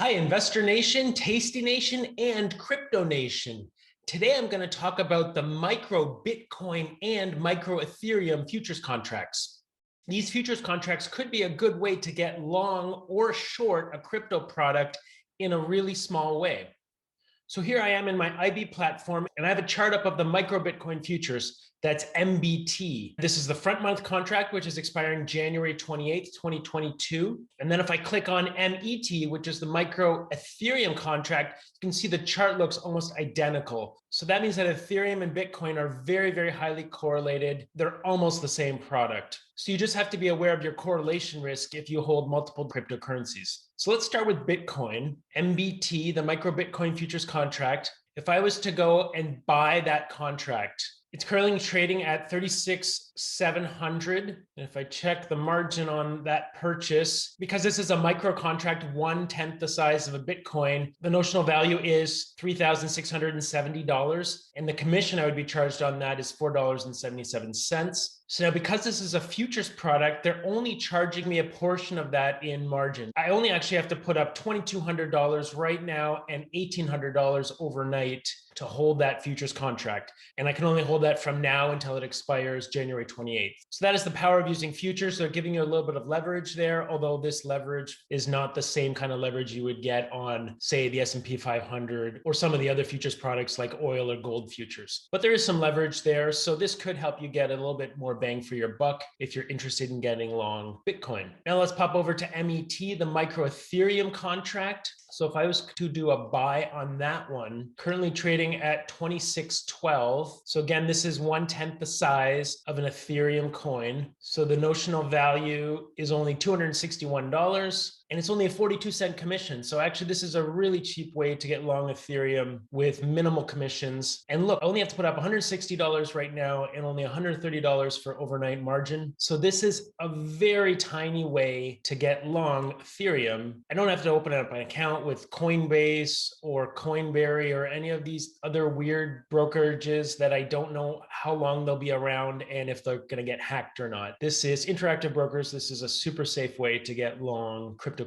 Hi, Investor Nation, Tasty Nation, and Crypto Nation. Today, I'm going to talk about the micro Bitcoin and micro Ethereum futures contracts. These futures contracts could be a good way to get long or short a crypto product in a really small way. So here I am in my IB platform, and I have a chart up of the micro Bitcoin futures. That's MBT. This is the front month contract, which is expiring January 28th, 2022. And then if I click on MET, which is the micro Ethereum contract, you can see the chart looks almost identical. So that means that Ethereum and Bitcoin are very, very highly correlated. They're almost the same product. So you just have to be aware of your correlation risk if you hold multiple cryptocurrencies. So let's start with Bitcoin, MBT, the micro Bitcoin futures contract. If I was to go and buy that contract, it's currently trading at 36,700. And if I check the margin on that purchase, because this is a micro contract, 1/10 the size of a Bitcoin, the notional value is $3,670. And the commission I would be charged on that is $4.77. So now, because this is a futures product, they're only charging me a portion of that in margin. I only actually have to put up $2,200 right now and $1,800 overnight to hold that futures contract. And I can only hold that from now until it expires January 28th. So that is the power of using futures. They're giving you a little bit of leverage there, although this leverage is not the same kind of leverage you would get on, say, the S&P 500 or some of the other futures products like oil or gold futures. But there is some leverage there. So this could help you get a little bit more bang for your buck if you're interested in getting long Bitcoin. Now let's pop over to MET, the micro Ethereum contract. So if I was to do a buy on that one, currently trading at 2612. So again, this is 1/10 the size of an Ethereum coin. So the notional value is only $261. And it's only a 42-cent commission. So actually, this is a really cheap way to get long Ethereum with minimal commissions. And look, I only have to put up $160 right now and only $130 for overnight margin. So this is a very tiny way to get long Ethereum. I don't have to open up an account with Coinbase or Coinberry or any of these other weird brokerages that I don't know how long they'll be around and if they're going to get hacked or not. This is Interactive Brokers. This is a super safe way to get long cryptocurrencies.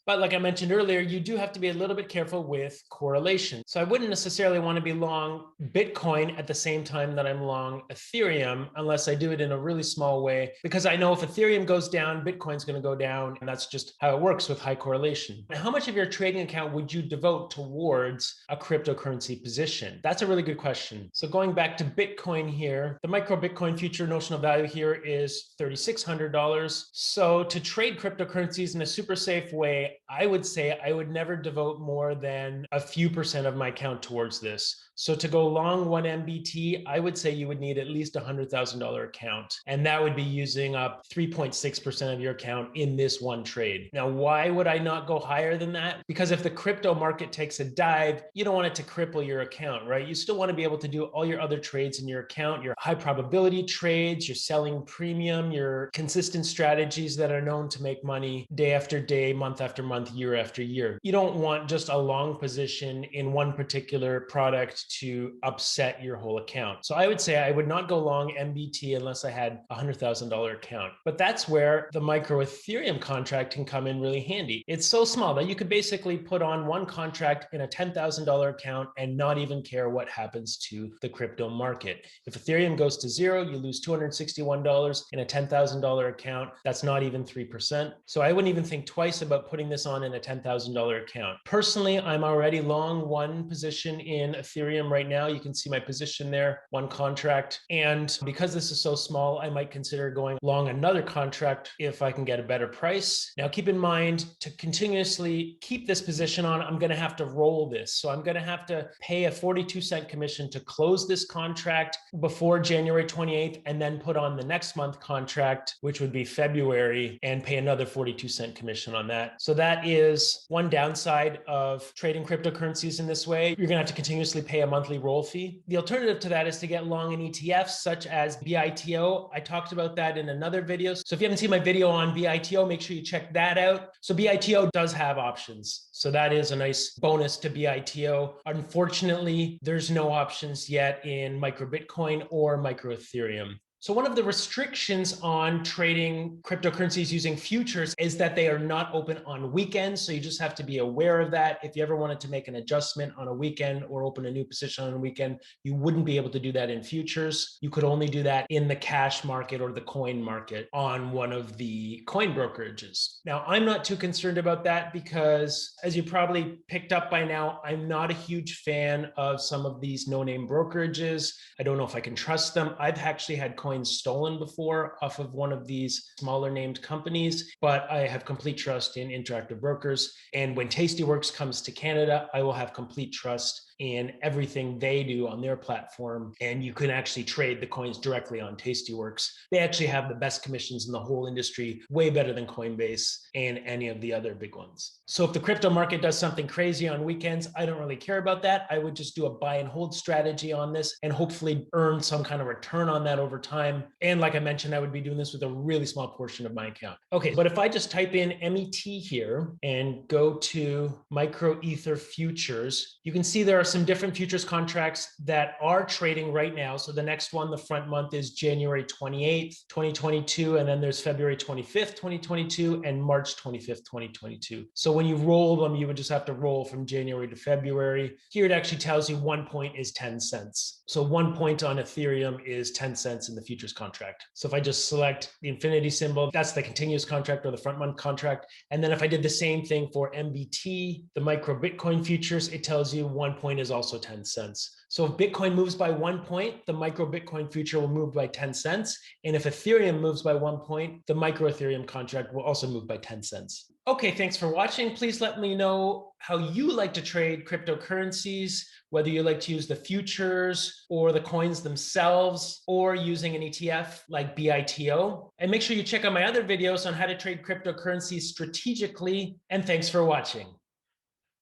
But like I mentioned earlier, you do have to be a little bit careful with correlation. So I wouldn't necessarily want to be long Bitcoin at the same time that I'm long Ethereum, unless I do it in a really small way, because I know if Ethereum goes down, Bitcoin's going to go down. And that's just how it works with high correlation. Now, how much of your trading account would you devote towards a cryptocurrency position? That's a really good question. So going back to Bitcoin here, the micro Bitcoin future notional value here is $3,600. So to trade cryptocurrencies in a super safe way, I would say I would never devote more than a few percent of my account towards this. So to go long one MBT, I would say you would need at least a $100,000 account. And that would be using up 3.6% of your account in this one trade. Now, why would I not go higher than that? Because if the crypto market takes a dive, you don't want it to cripple your account, right? You still want to be able to do all your other trades in your account, your high probability trades, your selling premium, your consistent strategies that are known to make money day after day, month after month, year after year. You don't want just a long position in one particular product to upset your whole account. So I would say I would not go long MBT unless I had a $100,000 account. But that's where the micro Ethereum contract can come in really handy. It's so small that you could basically put on one contract in a $10,000 account and not even care what happens to the crypto market. If Ethereum goes to zero, you lose $261 in a $10,000 account. That's not even 3%. So I wouldn't even think twice about putting this on in a $10,000 account. Personally, I'm already long one position in Ethereum right now. You can see my position there, one contract. And because this is so small, I might consider going long another contract if I can get a better price. Now, keep in mind, to continuously keep this position on, I'm going to have to roll this. So I'm going to have to pay a 42-cent commission to close this contract before January 28th and then put on the next month contract, which would be February, and pay another 42-cent commission on that. So that is one downside of trading cryptocurrencies in this way. You're going to have to continuously pay a monthly roll fee. The alternative to that is to get long in ETFs such as BITO. I talked about that in another video. So if you haven't seen my video on BITO, make sure you check that out. So BITO does have options. So that is a nice bonus to BITO. Unfortunately, there's no options yet in micro Bitcoin or micro Ethereum. So one of the restrictions on trading cryptocurrencies using futures is that they are not open on weekends. So you just have to be aware of that. If you ever wanted to make an adjustment on a weekend or open a new position on a weekend, you wouldn't be able to do that in futures. You could only do that in the cash market or the coin market on one of the coin brokerages. Now, I'm not too concerned about that because, as you probably picked up by now, I'm not a huge fan of some of these no-name brokerages. I don't know if I can trust them. I've actually had coins stolen before off of one of these smaller named companies, but I have complete trust in Interactive Brokers. And when Tastyworks comes to Canada, I will have complete trust in everything they do on their platform. And you can actually trade the coins directly on Tastyworks. They actually have the best commissions in the whole industry, way better than Coinbase and any of the other big ones. So if the crypto market does something crazy on weekends, I don't really care about that. I would just do a buy and hold strategy on this and hopefully earn some kind of return on that over time. And like I mentioned, I would be doing this with a really small portion of my account. Okay, but if I just type in MET here and go to micro ether futures, you can see there are some different futures contracts that are trading right now. So the next one, the front month, is January 28th, 2022. And then there's February 25th, 2022, and March 25th, 2022. So when you roll them, you would just have to roll from January to February. Here it actually tells you 1 point is 10 cents. So 1 point on Ethereum is 10 cents in the futures contract. So if I just select the infinity symbol, that's the continuous contract or the front month contract. And then if I did the same thing for MBT, the micro Bitcoin futures, it tells you 1 point is also 10 cents. So if Bitcoin moves by 1 point, the micro Bitcoin future will move by 10 cents. And if Ethereum moves by 1 point, the micro Ethereum contract will also move by 10 cents. Okay, thanks for watching. Please let me know how you like to trade cryptocurrencies, whether you like to use the futures or the coins themselves, or using an ETF like BITO. And make sure you check out my other videos on how to trade cryptocurrencies strategically. And thanks for watching.